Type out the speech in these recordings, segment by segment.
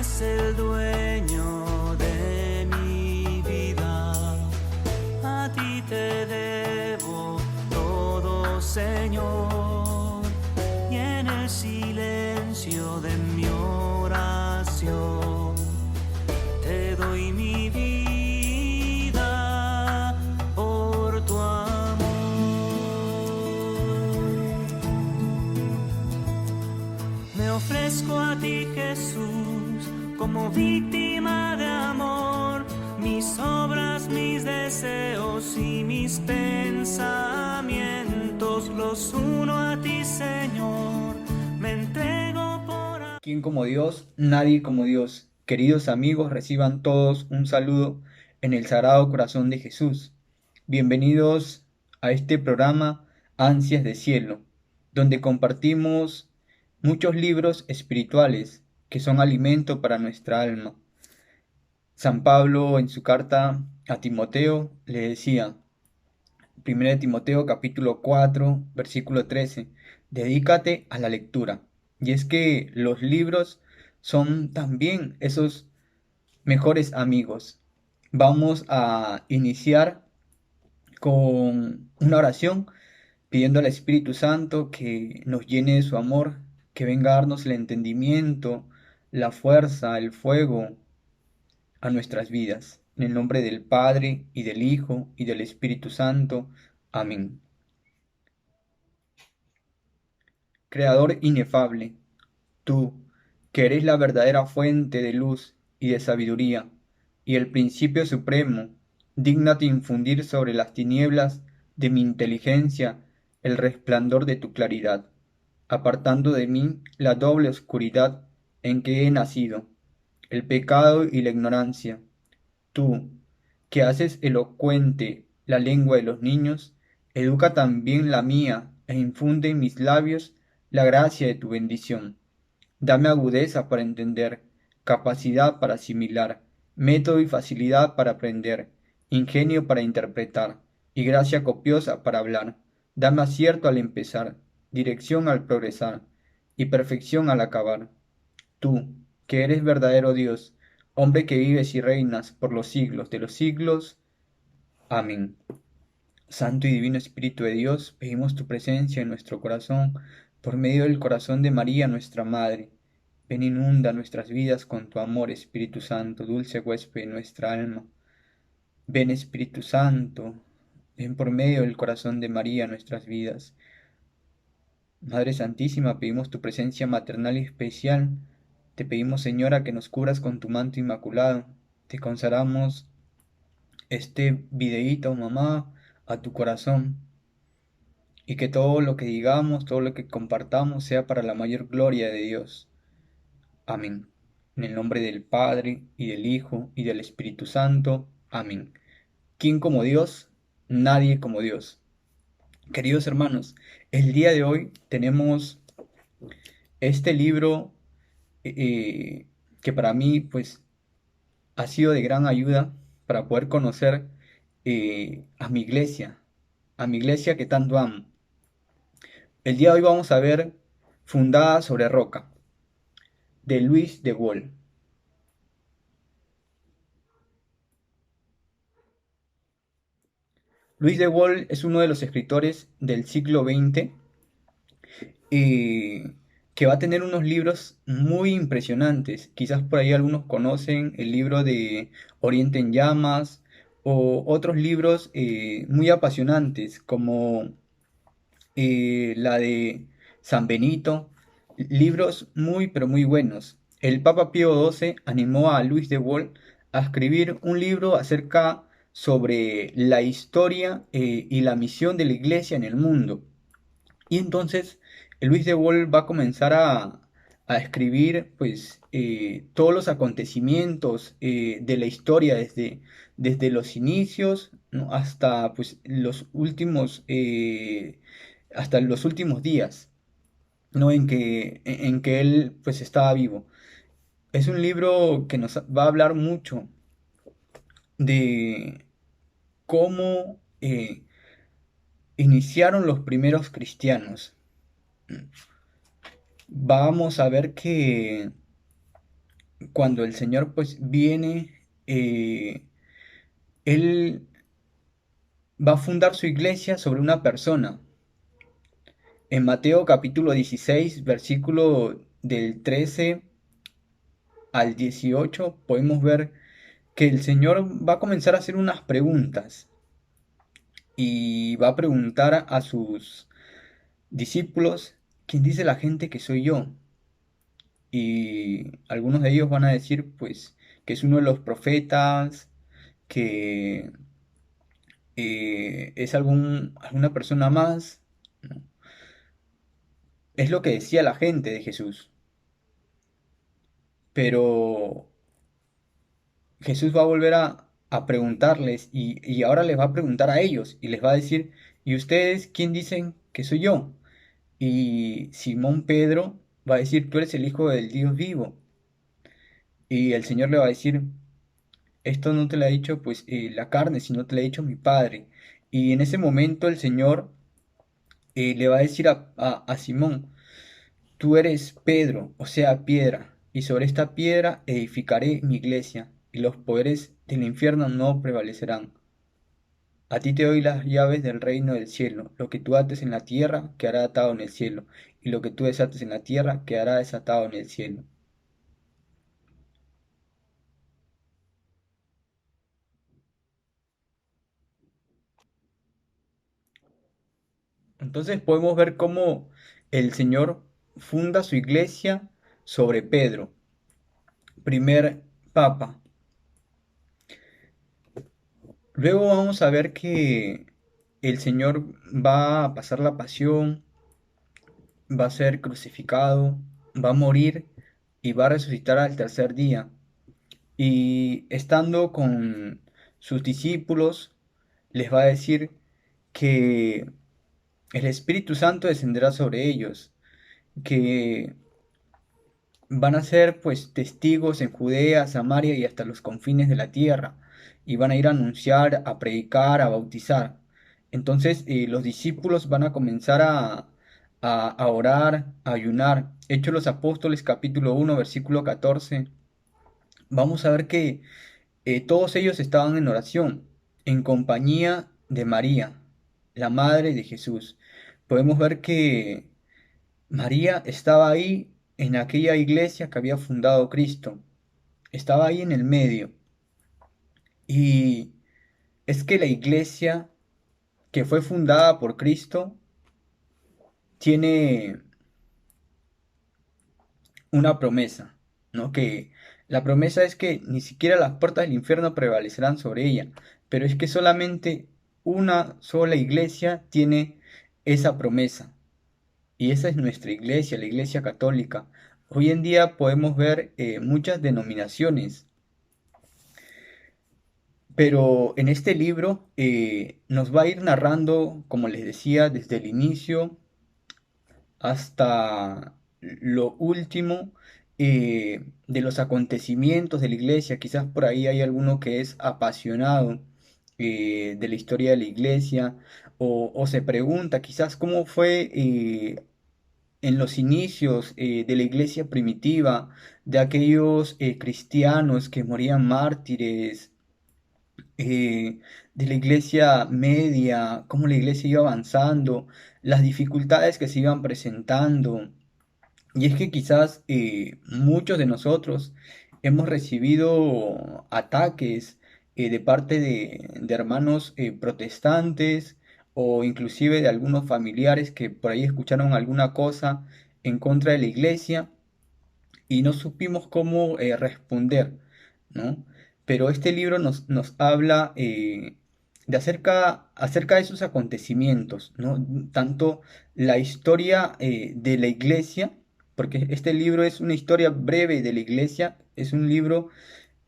es el dueño de mi vida. A ti te debo todo, Señor, y en el silencio de mi oración te doy mi vida por tu amor. Me ofrezco a ti, Jesús, como víctima de amor. Mis obras, mis deseos y mis pensamientos los uno a ti, Señor. Me entrego por... ¿Quién como Dios? Nadie como Dios. Queridos amigos, reciban todos un saludo en el Sagrado Corazón de Jesús. Bienvenidos a este programa Ansias de Cielo, donde compartimos muchos libros espirituales que son alimento para nuestra alma. San Pablo en su carta a Timoteo le decía, 1 Timoteo capítulo 4, versículo 13, dedícate a la lectura. Y es que los libros son también esos mejores amigos. Vamos a iniciar con una oración pidiendo al Espíritu Santo que nos llene de su amor, que venga a darnos el entendimiento, la fuerza, el fuego a nuestras vidas. En el nombre del Padre, y del Hijo, y del Espíritu Santo. Amén. Creador inefable, tú, que eres la verdadera fuente de luz y de sabiduría, y el principio supremo, dígnate infundir sobre las tinieblas de mi inteligencia el resplandor de tu claridad, apartando de mí la doble oscuridad en que he nacido, el pecado y la ignorancia. Tú, que haces elocuente la lengua de los niños, educa también la mía e infunde en mis labios la gracia de tu bendición. Dame agudeza para entender, capacidad para asimilar, método y facilidad para aprender, ingenio para interpretar y gracia copiosa para hablar. Dame acierto al empezar, dirección al progresar y perfección al acabar. Tú, que eres verdadero Dios, hombre que vives y reinas por los siglos de los siglos. Amén. Santo y Divino Espíritu de Dios, pedimos tu presencia en nuestro corazón por medio del corazón de María, nuestra Madre. Ven, inunda nuestras vidas con tu amor, Espíritu Santo, dulce huésped de nuestra alma. Ven, Espíritu Santo, ven por medio del corazón de María nuestras vidas. Madre Santísima, pedimos tu presencia maternal y especial. Te pedimos, Señora, que nos cubras con tu manto inmaculado. Te consagramos este videíto, mamá, a tu corazón. Y que todo lo que digamos, todo lo que compartamos sea para la mayor gloria de Dios. Amén. En el nombre del Padre, y del Hijo, y del Espíritu Santo. Amén. ¿Quién como Dios? Nadie como Dios. Queridos hermanos, el día de hoy tenemos este libro que para mí pues ha sido de gran ayuda para poder conocer a mi iglesia que tanto amo. El día de hoy vamos a ver Fundada sobre Roca, de Louis de Wohl. Louis de Wohl es uno de los escritores del siglo XX que va a tener unos libros muy impresionantes. Quizás por ahí algunos conocen el libro de Oriente en Llamas o otros libros muy apasionantes como la de San Benito, libros muy pero muy buenos. El Papa Pío XII animó a Louis de Wohl a escribir un libro acerca sobre la historia y la misión de la Iglesia en el mundo. Y entonces Luis de Wohl va a comenzar a escribir pues todos los acontecimientos de la historia desde los inicios, ¿no? Hasta pues hasta los últimos días, ¿no? En que él pues estaba vivo. Es un libro que nos va a hablar mucho de cómo iniciaron los primeros cristianos. Vamos a ver que cuando el Señor pues viene, Él va a fundar su iglesia sobre una persona. En Mateo capítulo 16, versículo del 13 al 18, podemos ver que el Señor va a comenzar a hacer unas preguntas y va a preguntar a sus discípulos, ¿quién dice la gente que soy yo? Y algunos de ellos van a decir, pues, que es uno de los profetas, que es alguna persona más, ¿no? Es lo que decía la gente de Jesús. Pero Jesús va a volver a preguntarles y ahora les va a preguntar a ellos y les va a decir, ¿y ustedes quién dicen que soy yo? Y Simón Pedro va a decir, tú eres el Hijo del Dios vivo. Y el Señor le va a decir, esto no te lo ha dicho pues la carne, sino te lo ha dicho mi Padre. Y en ese momento el Señor le va a decir a Simón, tú eres Pedro, o sea, piedra, y sobre esta piedra edificaré mi iglesia, y los poderes del infierno no prevalecerán. A ti te doy las llaves del reino del cielo. Lo que tú ates en la tierra quedará atado en el cielo, y lo que tú desates en la tierra quedará desatado en el cielo. Entonces podemos ver cómo el Señor funda su iglesia sobre Pedro, primer papa. Luego vamos a ver que el Señor va a pasar la pasión, va a ser crucificado, va a morir y va a resucitar al tercer día. Y estando con sus discípulos, les va a decir que el Espíritu Santo descenderá sobre ellos, que van a ser pues testigos en Judea, Samaria y hasta los confines de la tierra, y van a ir a anunciar, a predicar, a bautizar. Entonces los discípulos van a comenzar a orar, a ayunar. Hechos los Apóstoles capítulo 1 versículo 14. Vamos a ver que todos ellos estaban en oración, en compañía de María, la madre de Jesús. Podemos ver que María estaba ahí en aquella iglesia que había fundado Cristo. Estaba ahí en el medio. Y es que la iglesia que fue fundada por Cristo tiene una promesa, ¿no? Que la promesa es que ni siquiera las puertas del infierno prevalecerán sobre ella, pero es que solamente una sola iglesia tiene esa promesa. Y esa es nuestra iglesia, la iglesia católica. Hoy en día podemos ver muchas denominaciones, pero en este libro nos va a ir narrando, como les decía, desde el inicio hasta lo último de los acontecimientos de la iglesia. Quizás por ahí hay alguno que es apasionado de la historia de la iglesia o se pregunta quizás cómo fue en los inicios de la iglesia primitiva, de aquellos cristianos que morían mártires, de la iglesia media, cómo la iglesia iba avanzando, las dificultades que se iban presentando. Y es que quizás muchos de nosotros hemos recibido ataques de parte de hermanos protestantes o inclusive de algunos familiares que por ahí escucharon alguna cosa en contra de la iglesia y no supimos cómo responder, ¿no? Pero este libro nos habla acerca de esos acontecimientos, ¿no? Tanto la historia de la iglesia, porque este libro es una historia breve de la iglesia, es un libro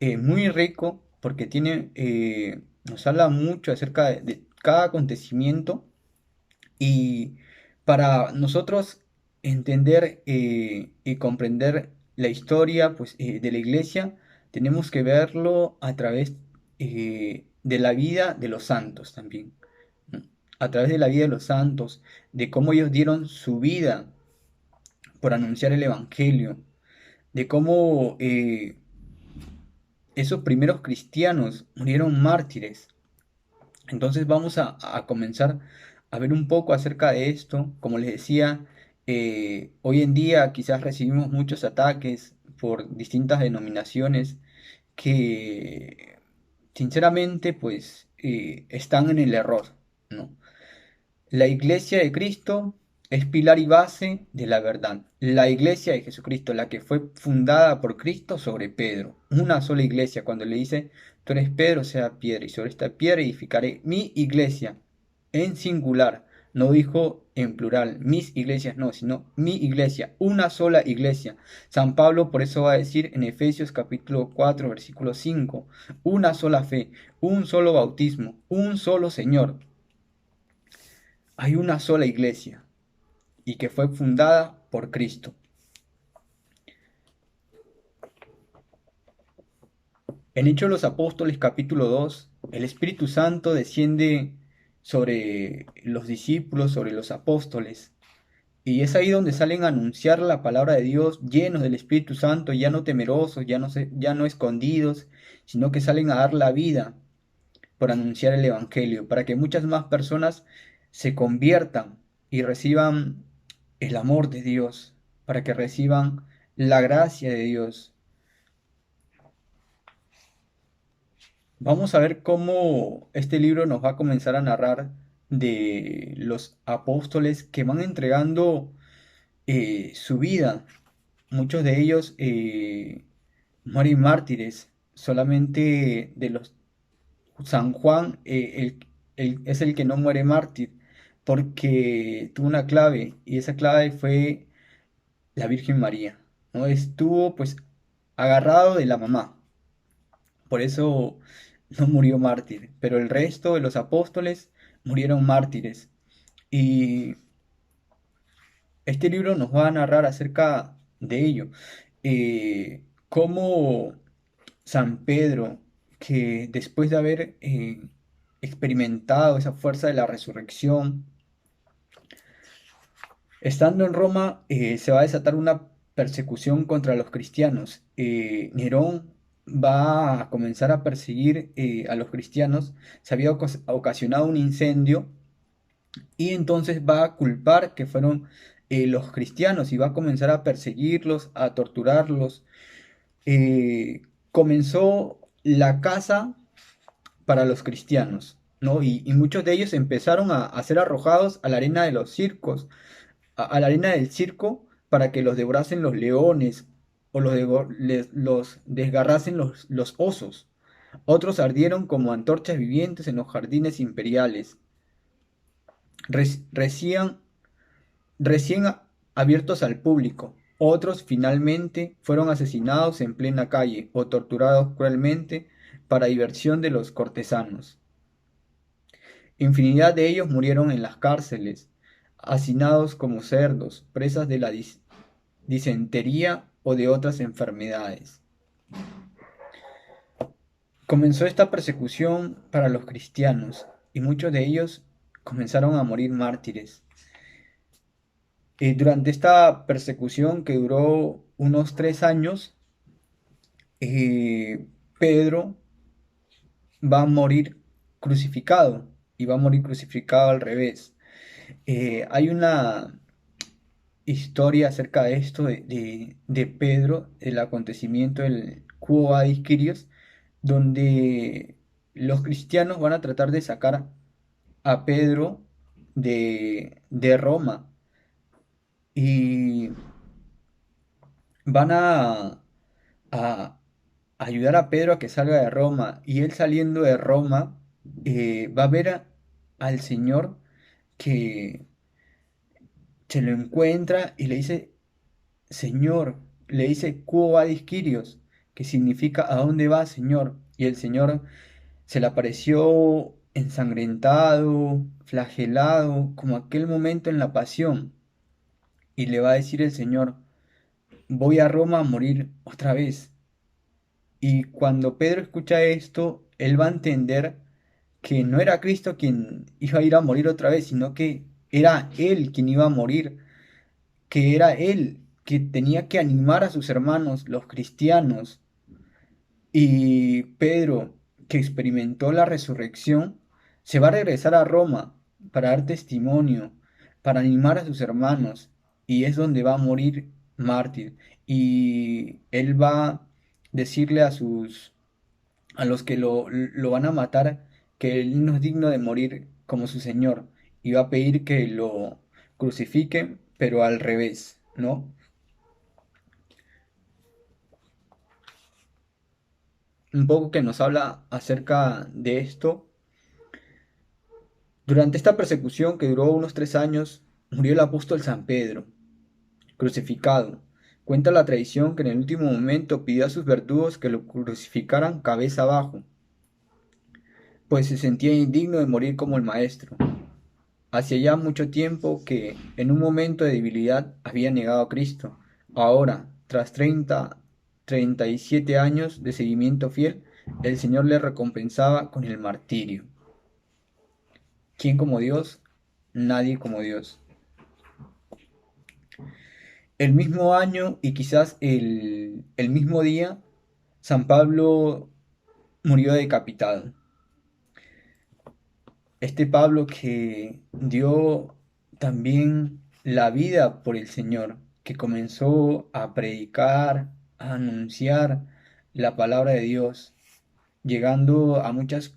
muy rico porque nos habla mucho acerca de cada acontecimiento y para nosotros entender y comprender la historia pues, de la iglesia, tenemos que verlo a través de la vida de los santos también, ¿no? A través de la vida de los santos, de cómo ellos dieron su vida por anunciar el Evangelio, de cómo esos primeros cristianos murieron mártires. Entonces vamos a comenzar a ver un poco acerca de esto. Como les decía, hoy en día quizás recibimos muchos ataques por distintas denominaciones que sinceramente pues están en el error, ¿no? La iglesia de Cristo es pilar y base de la verdad. La iglesia de Jesucristo, la que fue fundada por Cristo sobre Pedro. Una sola iglesia. Cuando le dice, tú eres Pedro, sea piedra, y sobre esta piedra edificaré mi iglesia. En singular. No dijo en plural, mis iglesias no, sino mi iglesia, una sola iglesia. San Pablo por eso va a decir en Efesios capítulo 4, versículo 5, una sola fe, un solo bautismo, un solo Señor. Hay una sola iglesia y que fue fundada por Cristo. En Hechos de los Apóstoles capítulo 2, el Espíritu Santo desciende sobre los discípulos, sobre los apóstoles, y es ahí donde salen a anunciar la palabra de Dios llenos del Espíritu Santo, ya no temerosos, ya no escondidos, sino que salen a dar la vida por anunciar el Evangelio, para que muchas más personas se conviertan y reciban el amor de Dios, para que reciban la gracia de Dios. Vamos a ver cómo este libro nos va a comenzar a narrar de los apóstoles que van entregando su vida. Muchos de ellos mueren mártires. Solamente de los San Juan es el que no muere mártir porque tuvo una clave y esa clave fue la Virgen María, ¿no? Estuvo pues agarrado de la mamá. Por eso no murió mártir, pero el resto de los apóstoles murieron mártires. Y este libro nos va a narrar acerca de ello. Cómo San Pedro, que después de haber experimentado esa fuerza de la resurrección, estando en Roma, se va a desatar una persecución contra los cristianos. Nerón va a comenzar a perseguir a los cristianos. Se había ocasionado un incendio y entonces va a culpar que fueron los cristianos y va a comenzar a perseguirlos, a torturarlos. Comenzó la caza para los cristianos, ¿no? Y muchos de ellos empezaron a ser arrojados a la arena de los circos, a la arena del circo para que los devorasen los leones o los desgarrasen los osos. Otros ardieron como antorchas vivientes en los jardines imperiales, recién, recién abiertos al público. Otros finalmente fueron asesinados en plena calle o torturados cruelmente para diversión de los cortesanos. Infinidad de ellos murieron en las cárceles, hacinados como cerdos, presas de la disentería o de otras enfermedades. Comenzó esta persecución para los cristianos y muchos de ellos comenzaron a morir mártires. Durante esta persecución que duró unos 3 años, Pedro va a morir crucificado y va a morir crucificado al revés. Hay una historia acerca de esto de Pedro, el acontecimiento del Quo Vadis Kyrios, donde los cristianos van a tratar de sacar a Pedro de Roma y van a ayudar a Pedro a que salga de Roma y él saliendo de Roma va a ver al Señor que se lo encuentra y le dice, Señor, le dice, Quo vadis Kyrios, que significa ¿a dónde va, Señor? Y el Señor se le apareció ensangrentado, flagelado, como aquel momento en la pasión. Y le va a decir el Señor, voy a Roma a morir otra vez. Y cuando Pedro escucha esto, él va a entender que no era Cristo quien iba a ir a morir otra vez, sino que era él quien iba a morir, que era él que tenía que animar a sus hermanos, los cristianos, Y Pedro, que experimentó la resurrección, se va a regresar a Roma para dar testimonio, para animar a sus hermanos, y es donde va a morir mártir. Y él va a decirle a los que lo van a matar, que él no es digno de morir como su Señor, y va a pedir que lo crucifiquen, pero al revés, ¿no? Un poco que nos habla acerca de esto. Durante esta persecución que duró unos 3 años, murió el apóstol San Pedro, crucificado. Cuenta la tradición que en el último momento pidió a sus verdugos que lo crucificaran cabeza abajo, pues se sentía indigno de morir como el Maestro. Hacía ya mucho tiempo que, en un momento de debilidad, había negado a Cristo. Ahora, tras 37 años de seguimiento fiel, el Señor le recompensaba con el martirio. ¿Quién como Dios? Nadie como Dios. El mismo año y quizás el mismo día, San Pablo murió decapitado. Este Pablo que dio también la vida por el Señor, que comenzó a predicar, a anunciar la palabra de Dios, llegando a muchas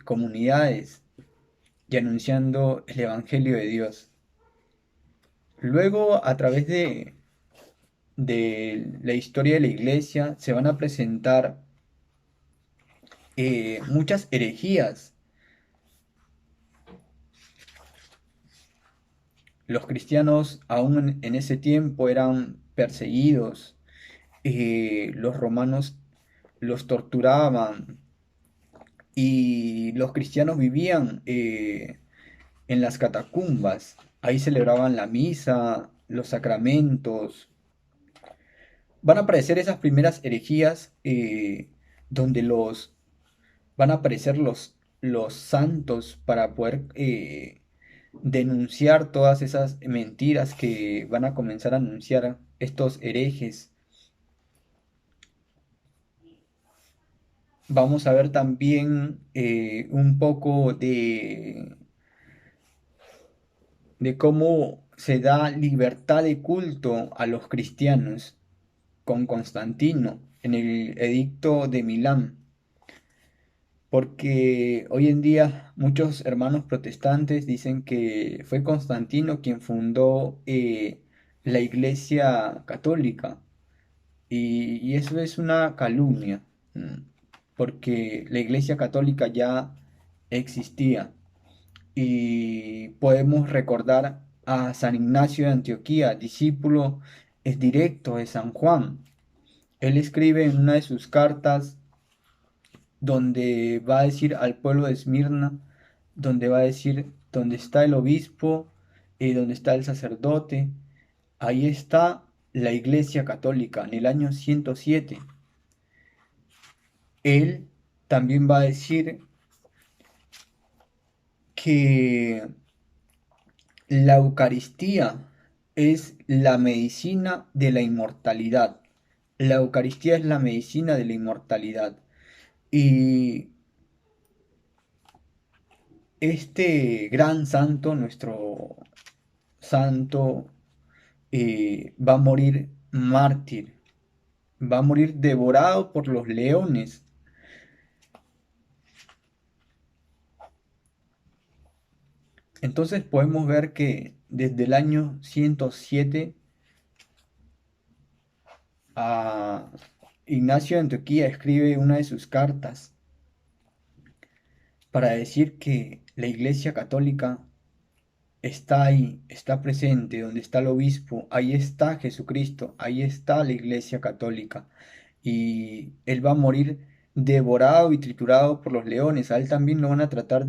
comunidades y anunciando el Evangelio de Dios. Luego, a través de la historia de la iglesia, se van a presentar muchas herejías. Los cristianos aún en ese tiempo eran perseguidos, los romanos los torturaban y los cristianos vivían en las catacumbas. Ahí celebraban la misa, los sacramentos. Van a aparecer esas primeras herejías donde van a aparecer los santos para poder denunciar todas esas mentiras que van a comenzar a anunciar estos herejes. Vamos a ver también un poco de cómo se da libertad de culto a los cristianos con Constantino en el Edicto de Milán. Porque hoy en día muchos hermanos protestantes dicen que fue Constantino quien fundó la Iglesia Católica. Y eso es una calumnia, porque la Iglesia Católica ya existía. Y podemos recordar a San Ignacio de Antioquía, discípulo es directo de San Juan. Él escribe en una de sus cartas donde va a decir al pueblo de Esmirna, donde va a decir, donde está el obispo, donde está el sacerdote, ahí está la Iglesia Católica en el año 107. Él también va a decir que la Eucaristía es la medicina de la inmortalidad. La Eucaristía es la medicina de la inmortalidad. Y este gran santo, nuestro santo, va a morir mártir, va a morir devorado por los leones. Entonces podemos ver que desde el año 107 a Ignacio de Antioquía escribe una de sus cartas para decir que la Iglesia Católica está ahí, está presente, donde está el obispo, ahí está Jesucristo, ahí está la Iglesia Católica. Y él va a morir devorado y triturado por los leones. A él también lo van a tratar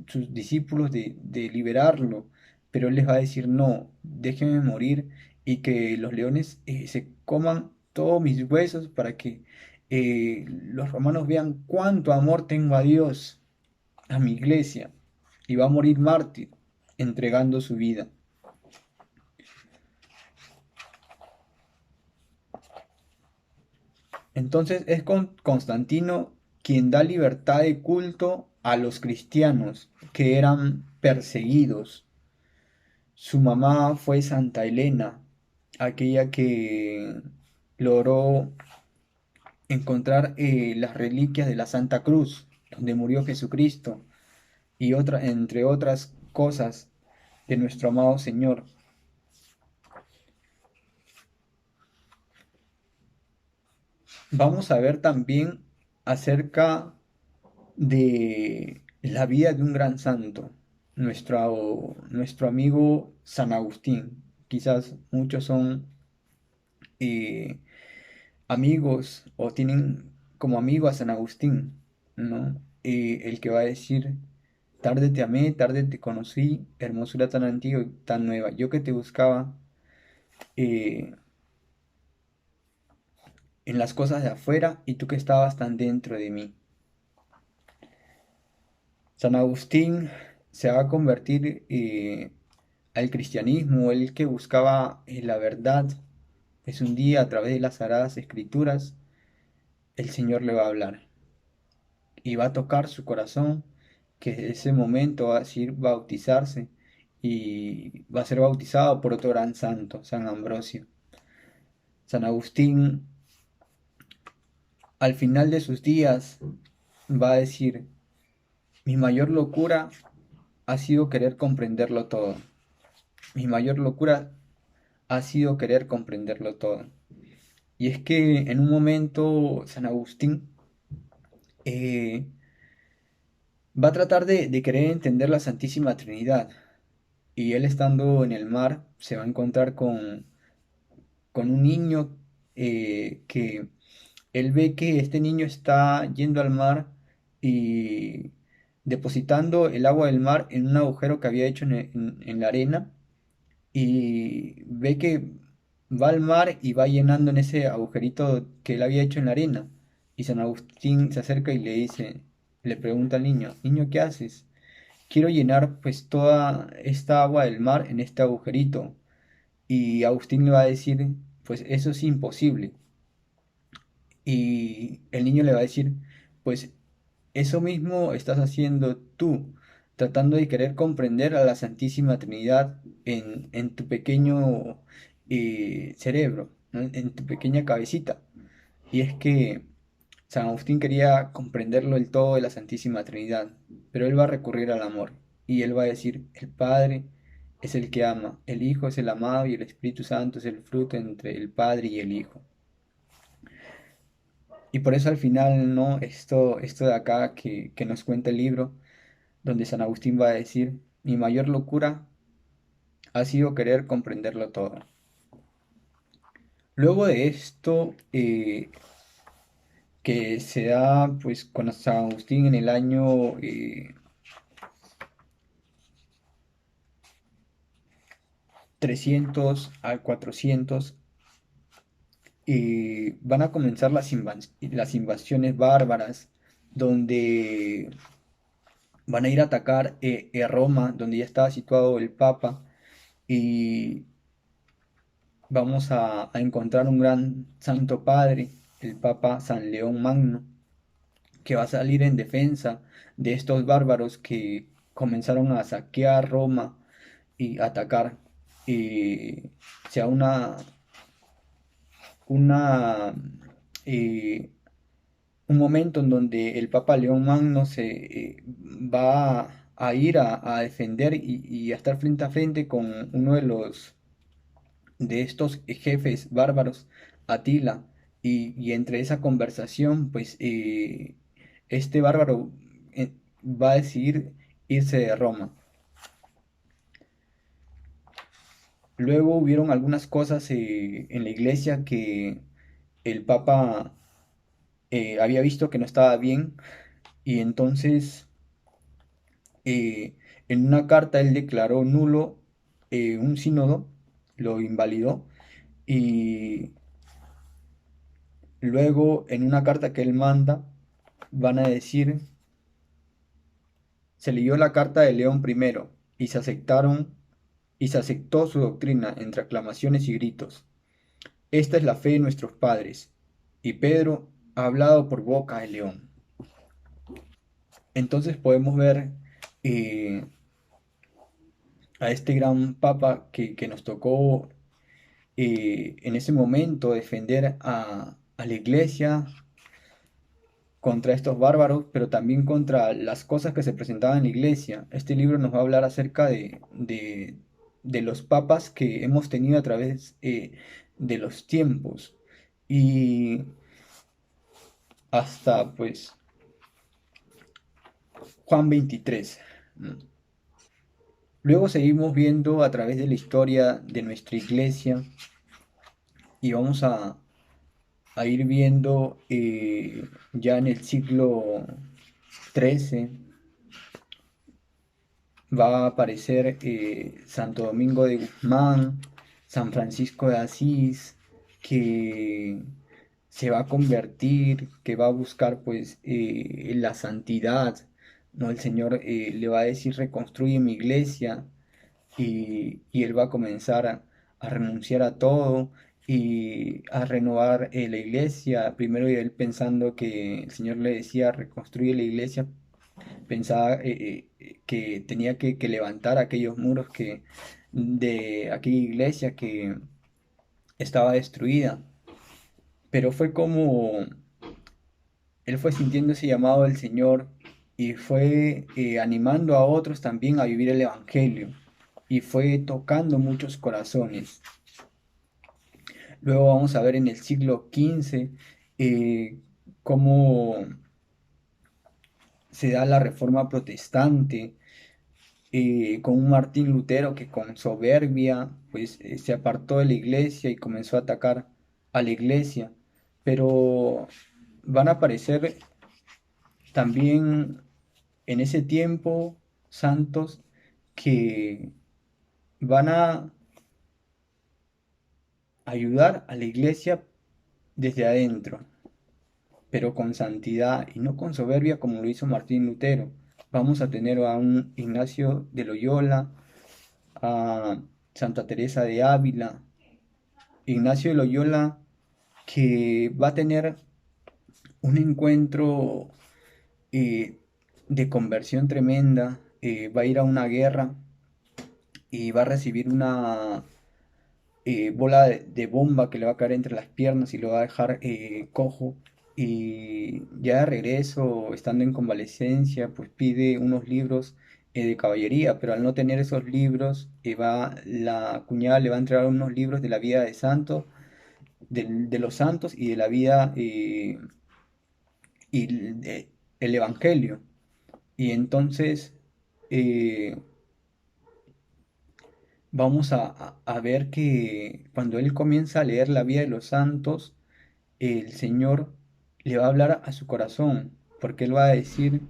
sus discípulos, de liberarlo, pero él les va a decir, no, déjenme morir y que los leones se coman todos mis huesos para que los romanos vean cuánto amor tengo a Dios, a mi iglesia. Y va a morir mártir entregando su vida. Entonces es Constantino quien da libertad de culto a los cristianos que eran perseguidos. Su mamá fue Santa Elena, aquella que logró encontrar las reliquias de la Santa Cruz, donde murió Jesucristo, y entre otras cosas de nuestro amado Señor. Vamos a ver también acerca de la vida de un gran santo, nuestro amigo San Agustín. Quizás muchos son eh, amigos o tienen como amigo a San Agustín, ¿no? El que va a decir, tarde te amé, tarde te conocí, hermosura tan antigua y tan nueva. Yo que te buscaba eh, en las cosas de afuera y tú que estabas tan dentro de mí. San Agustín se va a convertir al cristianismo, el que buscaba la verdad. Es un día a través de las Sagradas Escrituras, el Señor le va a hablar y va a tocar su corazón, que ese momento va a decir bautizarse y va a ser bautizado por otro gran santo, San Ambrosio. San Agustín, al final de sus días, va a decir, mi mayor locura ha sido querer comprenderlo todo. Mi mayor locura ha sido querer comprenderlo todo. Y es que en un momento San Agustín eh, va a tratar de querer entender la Santísima Trinidad. Y él estando en el mar se va a encontrar con un niño que él ve que este niño está yendo al mar y depositando el agua del mar en un agujero que había hecho en la arena y ve que va al mar y va llenando en ese agujerito que él había hecho en la arena. Y San Agustín se acerca y le dice, le pregunta al niño, niño, ¿qué haces? Quiero llenar pues toda esta agua del mar en este agujerito. Y Agustín le va a decir, pues eso es imposible. Y el niño le va a decir, pues eso mismo estás haciendo tú, tratando de querer comprender a la Santísima Trinidad en tu pequeño cerebro, ¿no? En tu pequeña cabecita. Y es que San Agustín quería comprenderlo del todo de la Santísima Trinidad, pero él va a recurrir al amor. Y él va a decir, el Padre es el que ama, el Hijo es el amado y el Espíritu Santo es el fruto entre el Padre y el Hijo. Y por eso al final, ¿no? Esto de acá que nos cuenta el libro, donde San Agustín va a decir, mi mayor locura ha sido querer comprenderlo todo. Luego de esto, que se da pues con San Agustín en el año 300 al 400, van a comenzar las invasiones bárbaras, donde van a ir a atacar Roma, donde ya estaba situado el Papa, y vamos a encontrar un gran Santo Padre, el Papa San León Magno, que va a salir en defensa de estos bárbaros que comenzaron a saquear Roma y atacar. Sea una eh, un momento en donde el Papa León Magno va a ir a defender y a estar frente a frente con uno de estos jefes bárbaros, Atila, y entre esa conversación, pues este bárbaro va a decidir irse de Roma. Luego hubieron algunas cosas en la iglesia que el Papa había visto que no estaba bien y entonces eh, en una carta él declaró nulo un sínodo, lo invalidó y luego en una carta que él manda van a decir, se leyó la carta de León I y se aceptó su doctrina entre aclamaciones y gritos. Esta es la fe de nuestros padres. y Pedro ha hablado por boca de león. Entonces podemos ver eh, a este gran papa que nos tocó en ese momento defender a la iglesia contra estos bárbaros, pero también contra las cosas que se presentaban en la iglesia. Este libro nos va a hablar acerca de los papas que hemos tenido a través de los tiempos y hasta pues Juan 23. Luego seguimos viendo a través de la historia de nuestra iglesia y vamos a ir viendo ya en el siglo XIII va a aparecer Santo Domingo de Guzmán, San Francisco de Asís, que se va a convertir, que va a buscar pues la santidad, ¿no? El Señor le va a decir reconstruye mi iglesia y él va a comenzar a renunciar a todo y a renovar la iglesia. Primero él pensando que el Señor le decía reconstruye la iglesia, pensaba que tenía que levantar aquellos muros de aquella iglesia que estaba destruida. Pero fue como él fue sintiendo ese llamado del Señor y fue animando a otros también a vivir el Evangelio y fue tocando muchos corazones. Luego vamos a ver en el siglo XV cómo se da la reforma protestante con un Martín Lutero que con soberbia pues se apartó de la iglesia y comenzó a atacar a la iglesia. Pero van a aparecer también en ese tiempo santos que van a ayudar a la iglesia desde adentro, pero con santidad y no con soberbia como lo hizo Martín Lutero. Vamos a tener a un Ignacio de Loyola, a Santa Teresa de Ávila, Ignacio de Loyola que va a tener un encuentro eh, de conversión tremenda, va a ir a una guerra y va a recibir una bola de bomba que le va a caer entre las piernas y lo va a dejar cojo. Y ya de regreso, estando en convalecencia, pues pide unos libros de caballería, pero al no tener esos libros, la cuñada le va a entregar unos libros de la vida de santos, de los santos y de la vida y el Evangelio. Y entonces eh, vamos a ver que cuando él comienza a leer la vida de los santos, el Señor le va a hablar a su corazón, porque él va a decir,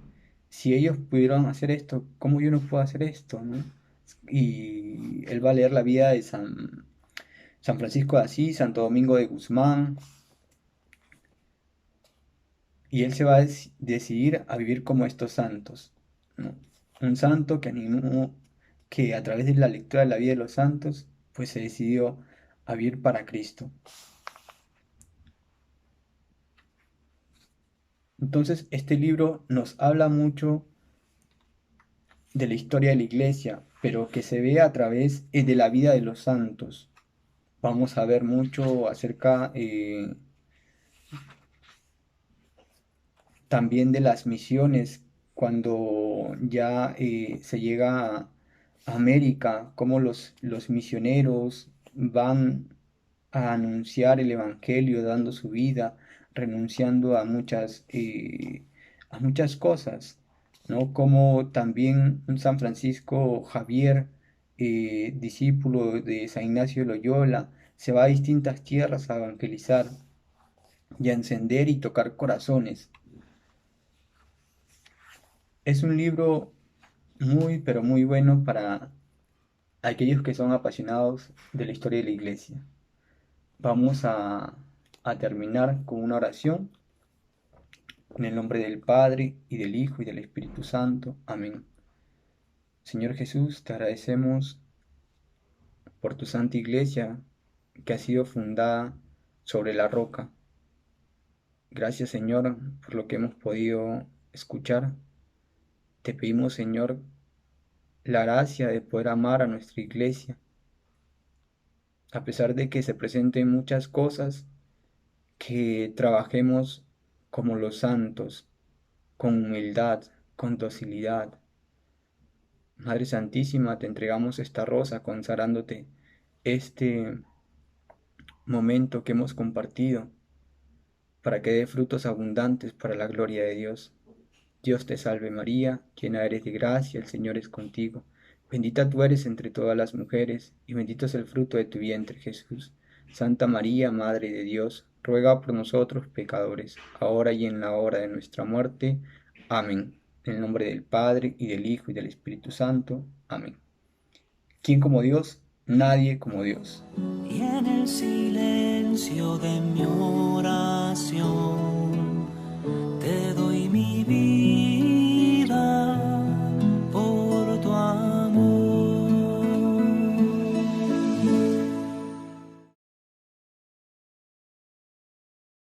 si ellos pudieron hacer esto, ¿cómo yo no puedo hacer esto? ¿No? Y él va a leer la vida de San Francisco de Asís, Santo Domingo de Guzmán, y él se va a decidir a vivir como estos santos, ¿no? Un santo que animó, que a través de la lectura de la vida de los santos, pues se decidió a vivir para Cristo. Entonces, este libro nos habla mucho de la historia de la iglesia, pero que se ve a través de la vida de los santos. Vamos a ver mucho acerca también de las misiones, cuando ya se llega a América, cómo los misioneros van a anunciar el Evangelio dando su vida, renunciando a muchas cosas, ¿no? Como también un San Francisco Javier, discípulo de San Ignacio de Loyola, se va a distintas tierras a evangelizar y a encender y tocar corazones. Es un libro muy, pero muy bueno para aquellos que son apasionados de la historia de la iglesia. Vamos a terminar con una oración en el nombre del Padre, y del Hijo, y del Espíritu Santo. Amén. Señor Jesús, te agradecemos por tu santa iglesia que ha sido fundada sobre la roca. Gracias, Señor, por lo que hemos podido escuchar. Te pedimos, Señor, la gracia de poder amar a nuestra iglesia, a pesar de que se presenten muchas cosas, que trabajemos como los santos, con humildad, con docilidad. Madre Santísima, te entregamos esta rosa consagrándote este momento que hemos compartido para que dé frutos abundantes para la gloria de Dios. Dios te salve María, llena eres de gracia, el Señor es contigo. Bendita tú eres entre todas las mujeres, y bendito es el fruto de tu vientre, Jesús. Santa María, Madre de Dios, ruega por nosotros pecadores, ahora y en la hora de nuestra muerte. Amén. En el nombre del Padre, y del Hijo, y del Espíritu Santo. Amén. ¿Quién como Dios? Nadie como Dios. Y en el silencio de mi